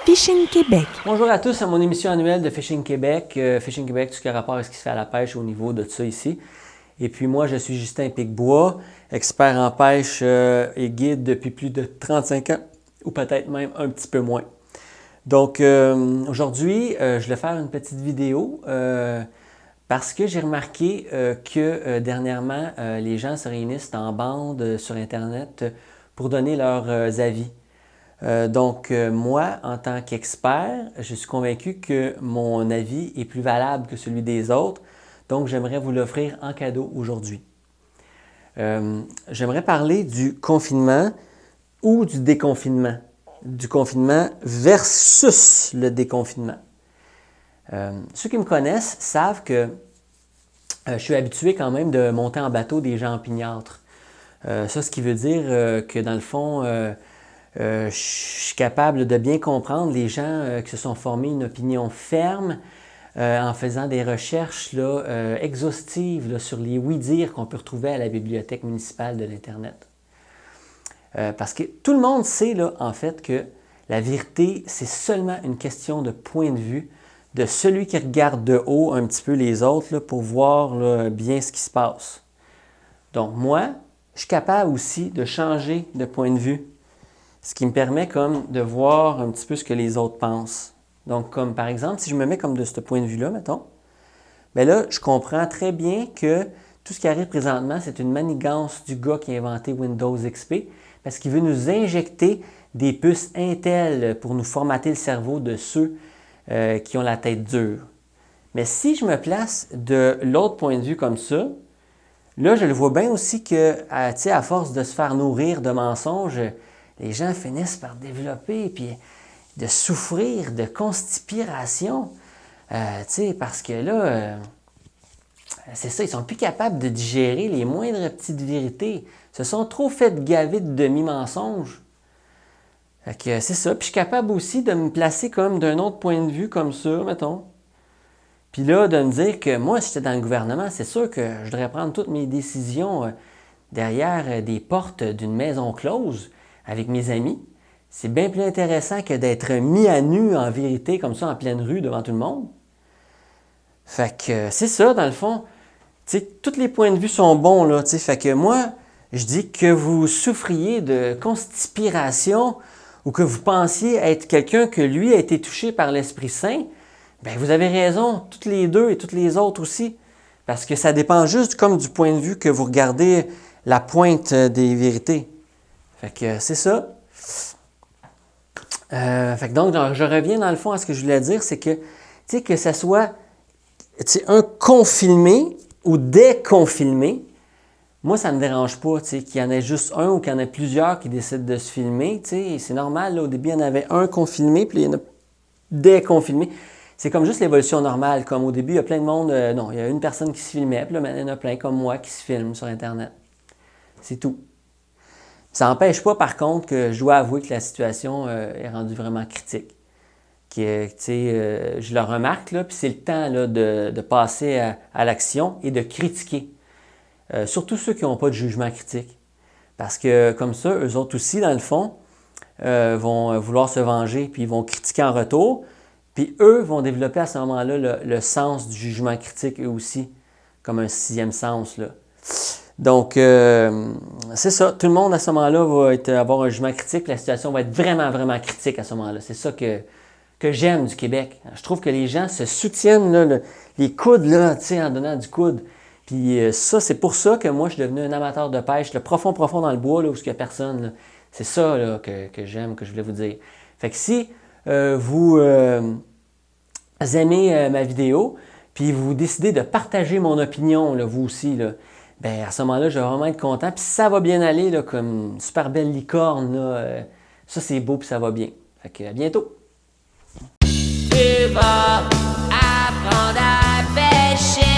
Fishing Québec. Bonjour à tous à mon émission annuelle de Fishing Québec. Fishing Québec, tout ce qui a rapport avec ce qui se fait à la pêche au niveau de tout ça ici. Et puis moi, je suis Justin Picbois, expert en pêche et guide depuis plus de 35 ans, ou peut-être même un petit peu moins. Donc aujourd'hui, je vais faire une petite vidéo parce que j'ai remarqué que dernièrement, les gens se réunissent en bande sur Internet pour donner leurs avis. Moi, en tant qu'expert, je suis convaincu que mon avis est plus valable que celui des autres. Donc, j'aimerais vous l'offrir en cadeau aujourd'hui. J'aimerais parler du confinement ou du déconfinement. Du confinement versus le déconfinement. Ceux qui me connaissent savent que je suis habitué quand même de monter en bateau des gens empiniâtres. Ce qui veut dire que dans le fond, je suis capable de bien comprendre les gens qui se sont formés une opinion ferme en faisant des recherches exhaustives sur les oui-dire qu'on peut retrouver à la bibliothèque municipale de l'Internet. Parce que tout le monde sait en fait que la vérité, c'est seulement une question de point de vue de celui qui regarde de haut un petit peu les autres pour voir bien ce qui se passe. Donc moi, je suis capable aussi de changer de point de vue. Ce qui me permet comme de voir un petit peu ce que les autres pensent. Donc, comme par exemple, si je me mets comme de ce point de vue-là, mettons, bien là, je comprends très bien que tout ce qui arrive présentement, c'est une manigance du gars qui a inventé Windows XP parce qu'il veut nous injecter des puces Intel pour nous formater le cerveau de ceux qui ont la tête dure. Mais si je me place de l'autre point de vue comme ça, là, je le vois bien aussi que, à force de se faire nourrir de mensonges, les gens finissent par développer puis de souffrir de constipation. Parce que là, c'est ça, ils sont plus capables de digérer les moindres petites vérités. Ils se sont trop fait gaver de demi-mensonges. Fait que c'est ça. Puis je suis capable aussi de me placer comme d'un autre point de vue comme ça, mettons. Puis là, de me dire que moi, si j'étais dans le gouvernement, c'est sûr que je devrais prendre toutes mes décisions derrière des portes d'une maison close avec mes amis. C'est bien plus intéressant que d'être mis à nu en vérité comme ça en pleine rue devant tout le monde. Fait que c'est ça dans le fond. Tous les points de vue sont bons là. Fait que moi, je dis que vous souffriez de constipation ou que vous pensiez être quelqu'un que lui a été touché par l'Esprit Saint, bien vous avez raison, toutes les deux et toutes les autres aussi. Parce que ça dépend juste comme du point de vue que vous regardez la pointe des vérités. Fait que c'est ça. Donc, je reviens dans le fond à ce que je voulais dire, c'est que, que ça soit un confilmé ou déconfilmé, moi, ça ne me dérange pas, qu'il y en ait juste un ou qu'il y en ait plusieurs qui décident de se filmer, c'est normal, là, au début, il y en avait un confilmé, puis il y en a déconfilmé. C'est comme juste l'évolution normale, comme au début, il y a plein de monde, non, il y a une personne qui se filmait, puis là, maintenant, il y en a plein comme moi qui se filment sur Internet. C'est tout. Ça n'empêche pas, par contre, que je dois avouer que la situation est rendue vraiment critique. Je le remarque, là, puis c'est le temps là, de passer à l'action et de critiquer. Surtout ceux qui n'ont pas de jugement critique. Parce que comme ça, eux autres aussi, dans le fond, vont vouloir se venger, puis ils vont critiquer en retour. Puis eux vont développer à ce moment-là le sens du jugement critique, eux aussi, comme un sixième sens, là. Donc, c'est ça. Tout le monde, à ce moment-là, va avoir un jugement critique. La situation va être vraiment, vraiment critique à ce moment-là. C'est ça que j'aime du Québec. Je trouve que les gens se soutiennent, là, les coudes, là, en donnant du coude. Puis ça, c'est pour ça que moi, je suis devenu un amateur de pêche, le profond dans le bois, là, où il n'y a personne. Là. C'est ça là, que j'aime, que je voulais vous dire. Fait que si vous aimez ma vidéo, puis vous décidez de partager mon opinion, là, vous aussi, là, bien, à ce moment-là, je vais vraiment être content. Puis ça va bien aller, là, comme une super belle licorne, là, ça, c'est beau, puis ça va bien. Fait que à bientôt! Tu vas apprendre à pêcher.